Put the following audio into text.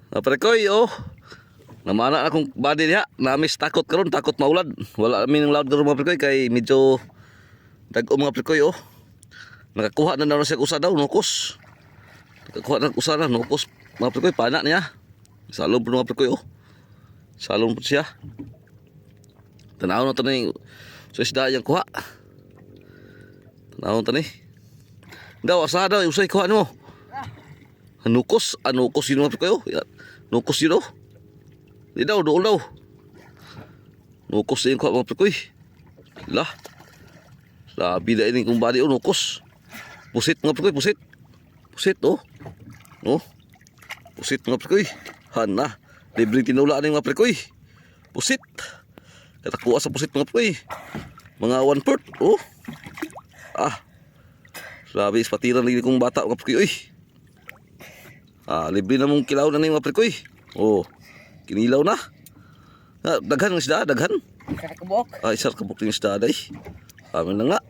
Naprekoy, oh. Namana akong body niya. Namis takot karon, takot maulad. Wala kami ng loud karon mga prekoy kay medyo dag-o mga prekoy, oh. Nakakuha na daw siya usa daw, nukos. Nakakuha na usa na, nukos. Mga prekoy, pana niya. Salong po mga prekoy, oh. Salong po siya. Tanaw na ito na yung so isda yung kuha. Tanaw na ito na eh. Daw, asa daw, usay kuha mo. Nukos, nukos yun mga prekoy, oh. Nukos yun, oh. Di daw, doon daw. Nukos na yung kuha mga prekoy. Lah. Labi na ini kung bali, oh, nukos. Pusit mga prekoy, pusit. Pusit, oh. Oh. Pusit mga prekoy. Hana. Libreng tinula na yung mga prekoy. Pusit. Katakuha sa pusit mga prekoy. Mga 1/4, oh. Ah. Sabi, ispatiran lagi kong bata mga prekoy, oy. Ah, libre na mong kilaw na yung mga prekoy. Oh. Kinilaw na. Ah, daghan ng isda, daghan. Isa ka buok. Ah, isar kabuk yung isda, day. Amin na nga.